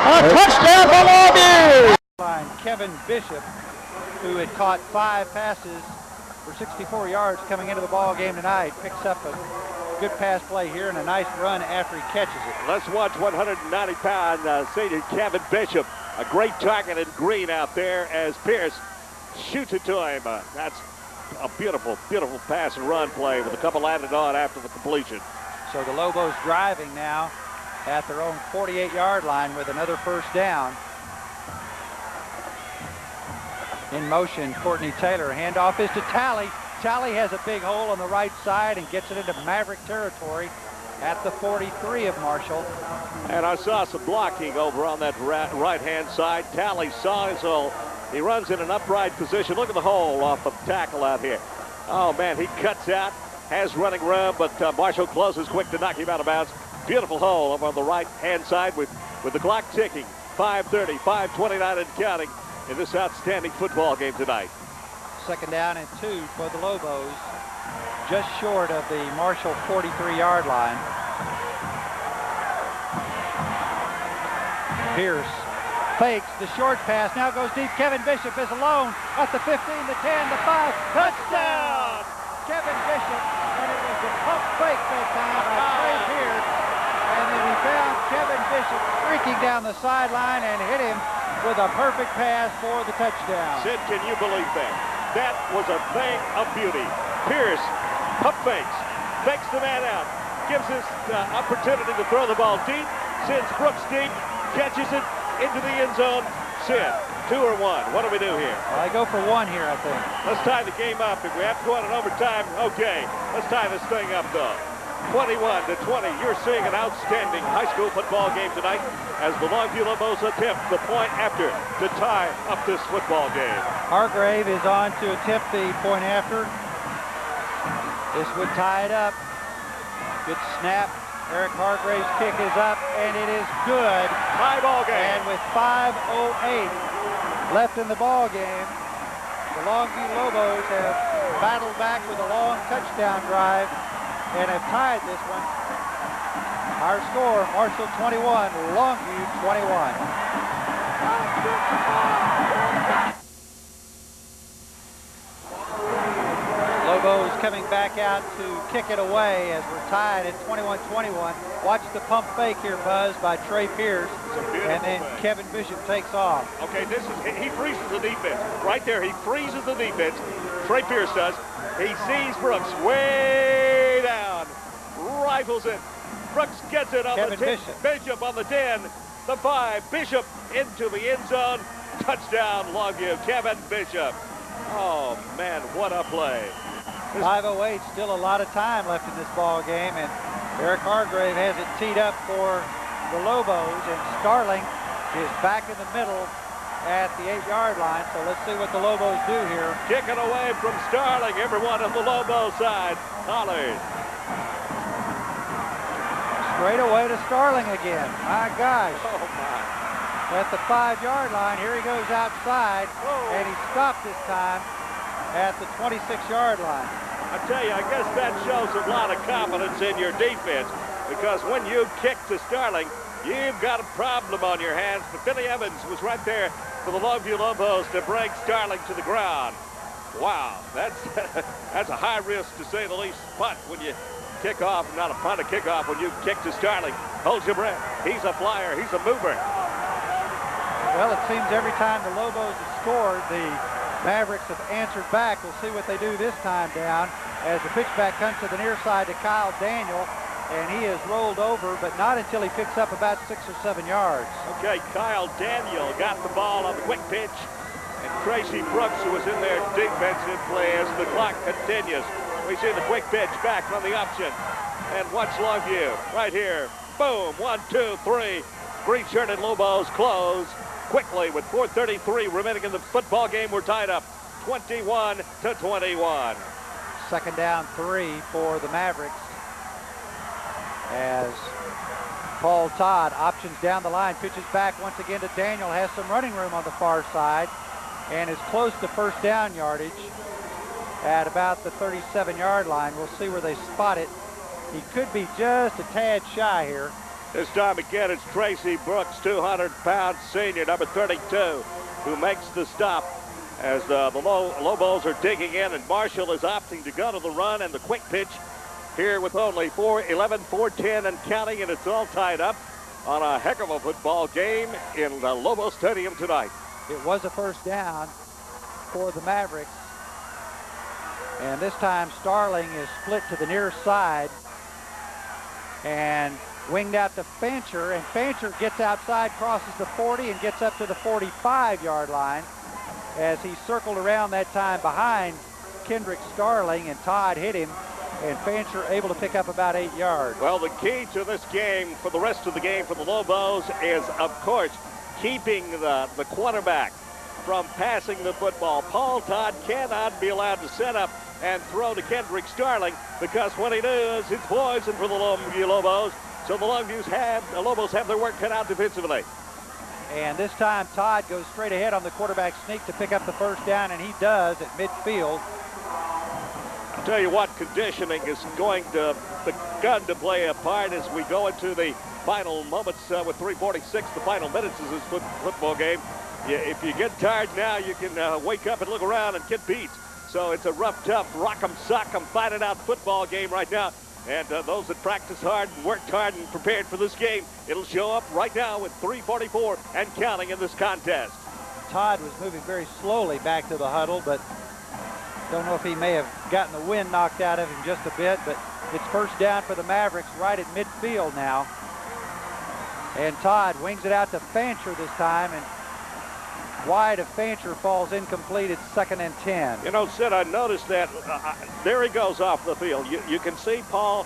A touchdown for Longview! Kevin Bishop, who had caught 5 passes for 64 yards coming into the ball game tonight, picks up a good pass play here and a nice run after he catches it. Let's watch 190-pound senior Kevin Bishop. A great target in green out there as Pierce shoots it to him. That's a beautiful, beautiful pass and run play with a couple landed on after the completion. So the Lobos driving now at their own 48-yard line with another first down. In motion, Courtney Taylor. Handoff is to Talley. Talley has a big hole on the right side and gets it into Maverick territory at the 43 of Marshall. And I saw some blocking over on that right-hand side. Talley saw his hole. He runs in an upright position. Look at the hole off the tackle out here. Oh, man, he cuts out, has running room, but Marshall closes quick to knock him out of bounds. Beautiful hole over on the right-hand side with the clock ticking. 5:30, 5:29 and counting in this outstanding football game tonight. Second down and 2 for the Lobos, just short of the Marshall 43-yard line. Pierce fakes the short pass, now goes deep. Kevin Bishop is alone at the 15, the 10, the 5. Touchdown! Kevin Bishop, and it was a pump fake that time by Trey Pierce. And then he found Kevin Bishop streaking down the sideline and hit him with a perfect pass for the touchdown. Sid, can you believe that? That was a thing of beauty. Pierce pump fakes the man out, gives us the opportunity to throw the ball deep, sends Brooks deep, catches it into the end zone. Sid, 2 or 1? What do we do here? Well, I go for 1 here, I think. Let's tie the game up. If we have to go on an overtime, okay. Let's tie this thing up, though. 21-20. You're seeing an outstanding high school football game tonight as the Longview Lobos attempt the point after to tie up this football game. Hargrave is on to attempt the point after. This would tie it up. Good snap. Eric Hargrave's kick is up, and it is good. Tie ball game. And with 5:08 left in the ball game, the Longview Lobos have battled back with a long touchdown drive and have tied this one. Our score, Marshall 21, Longview 21. Lobos coming back out to kick it away as we're tied at 21-21. Watch the pump fake here, Buzz, by Trey Pierce. And then Kevin Bishop takes off. Okay, he freezes the defense. Right there, he freezes the defense. Trey Pierce does. He sees Brooks way down. Rifles it. Brooks gets it on Kevin the 10. Bishop. Bishop on the 10. The 5. Bishop into the end zone. Touchdown, Longview. Kevin Bishop. Oh, man, what a play. 5:08, still a lot of time left in this ball game, and Eric Hargrave has it teed up for the Lobos, and Starling is back in the middle at the 8-yard line. So let's see what the Lobos do here. Kicking away from Starling. Everyone on the Lobo side hollers. Straight away to Starling again. My gosh. Oh, my. At the 5-yard line, here he goes outside. Whoa. And he stopped this time at the 26-yard line. I tell you, I guess that shows a lot of confidence in your defense, because when you kick to Starling, you've got a problem on your hands. But Billy Evans was right there for the Longview Lobos to bring Starling to the ground. Wow, that's a high risk, to say the least, punt when you kick off. Not a punt, a kickoff when you kick to Starling. Hold your breath. He's a flyer. He's a mover. Well, it seems every time the Lobos have scored, the Mavericks have answered back. We'll see what they do this time down as the pitchback comes to the near side to Kyle Daniel, and he is rolled over, but not until he picks up about 6 or 7 yards. Okay, Kyle Daniel got the ball on the quick pitch, and Tracy Brooks, who was in there defensive play as the clock continues. We see the quick pitch back from the option, and watch Longview right here. Boom, 1, 2, 3. Green-shirted Lobos close quickly with 4:33 remaining in the football game. We're tied up 21-21. Second down 3 for the Mavericks as Paul Todd options down the line, pitches back once again to Daniel, has some running room on the far side and is close to first down yardage at about the 37-yard line. We'll see where they spot it. He could be just a tad shy here. This time again, it's Tracy Brooks, 200-pound senior, number 32, who makes the stop as the Lobos are digging in, and Marshall is opting to go to the run and the quick pitch here with only 4:11, 4:10 and counting, and it's all tied up on a heck of a football game in the Lobo Stadium tonight. It was a first down for the Mavericks. And this time Starling is split to the near side and winged out to Fancher, and Fancher gets outside, crosses the 40 and gets up to the 45-yard line as he circled around that time behind Kendrick Starling, and Todd hit him, and Fancher able to pick up about 8 yards. Well, the key to this game for the rest of the game for the Lobos is, of course, keeping the quarterback from passing the football. Paul Todd cannot be allowed to set up and throw to Kendrick Starling, because when he does, it's poison for the Longview Lobos. So the Lobos have their work cut out defensively. And this time Todd goes straight ahead on the quarterback sneak to pick up the first down, and he does at midfield. I'll tell you what, conditioning is going to begun to play a part as we go into the final moments with 3:46, the final minutes of this football game. If you get tired now, you can wake up and look around and get beat. So it's a rough, tough, rock 'em, sock 'em, fight it out football game right now. And those that practice hard and worked hard and prepared for this game, it'll show up right now with 3:44 and counting in this contest. Todd was moving very slowly back to the huddle, but don't know if he may have gotten the wind knocked out of him just a bit, but it's first down for the Mavericks right at midfield now. And Todd wings it out to Fancher this time, and wide of Fancher falls incomplete. It's 2nd and 10. You know, Sid, I noticed that there he goes off the field. You can see Paul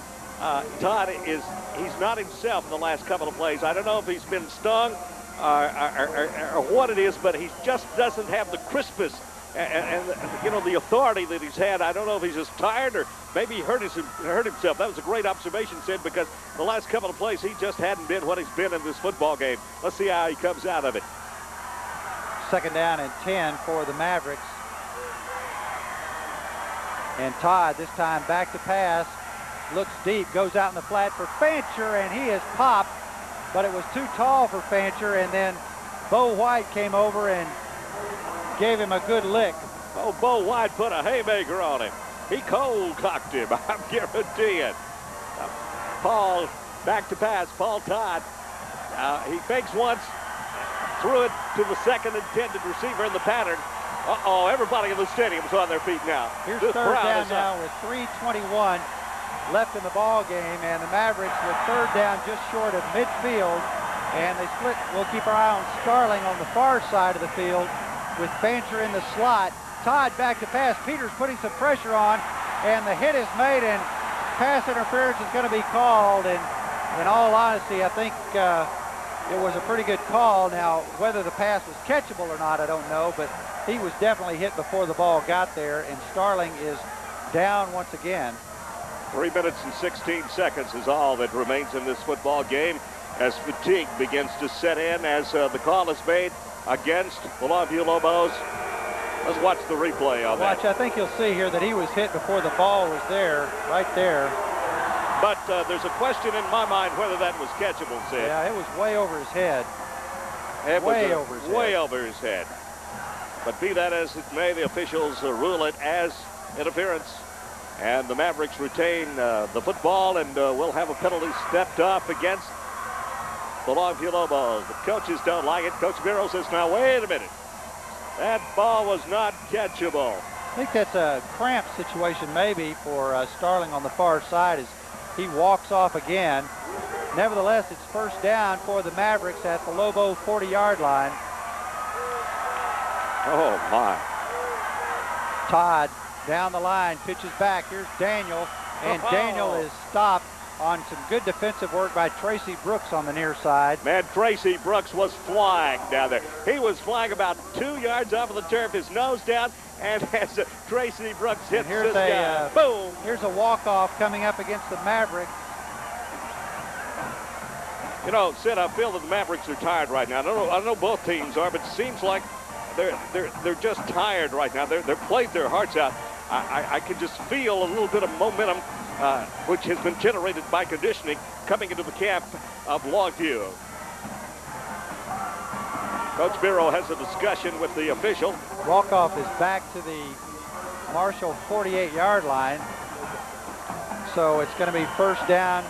Todd he's not himself in the last couple of plays. I don't know if he's been stung or what it is, but he just doesn't have the crispness and you know, the authority that he's had. I don't know if he's just tired or maybe he hurt himself. That was a great observation, Sid, because the last couple of plays he just hadn't been what he's been in this football game. Let's see how he comes out of it. 2nd down and 10 for the Mavericks. And Todd this time back to pass, looks deep, goes out in the flat for Fancher, and he is popped, but it was too tall for Fancher, and then Bo White came over and gave him a good lick. Oh, Bo White put a haymaker on him. He cold-cocked him, I'm guaranteeing. Paul back to pass, Paul Todd. He fakes once, threw it to the second intended receiver in the pattern. Uh-oh, everybody in the stadium is on their feet now. Here's third down now with 3:21 left in the ball game, and the Mavericks with third down just short of midfield, and they split. We'll keep our eye on Starling on the far side of the field with Fancher in the slot. Todd back to pass. Peters putting some pressure on, and the hit is made, and pass interference is going to be called. And in all honesty, I think it was a pretty good call. Now, whether the pass was catchable or not, I don't know, but he was definitely hit before the ball got there, and Starling is down once again. 3 minutes and 16 seconds is all that remains in this football game as fatigue begins to set in as the call is made against the Longview Lobos. Let's watch the replay on that. I think you'll see here that he was hit before the ball was there, right there. But there's a question in my mind whether that was catchable, Sid. Yeah, it was way over his head. Way over his head. But be that as it may, the officials rule it as interference. And the Mavericks retain the football, and will have a penalty stepped off against the Longview Lobos. The coaches don't like it. Coach Bureau says, now, wait a minute. That ball was not catchable. I think that's a cramp situation maybe for Starling on the far side as he walks off again. Nevertheless, it's first down for the Mavericks at the Lobo 40-yard line. Oh, my. Todd down the line, pitches back. Here's Daniel, and Daniel is stopped on some good defensive work by Tracy Brooks on the near side. Man, Tracy Brooks was flying down there. He was flying about 2 yards off of the turf, his nose down, and as Tracy Brooks hits this guy, boom. Here's a walk-off coming up against the Mavericks. You know, Sid, I feel that the Mavericks are tired right now. I know both teams are, but it seems like they're just tired right now. They've played their hearts out. I can just feel a little bit of momentum which has been generated by conditioning coming into the camp of Longview. Coach Biro has a discussion with the official. Walkoff is back to the Marshall 48-yard line. So it's going to be first down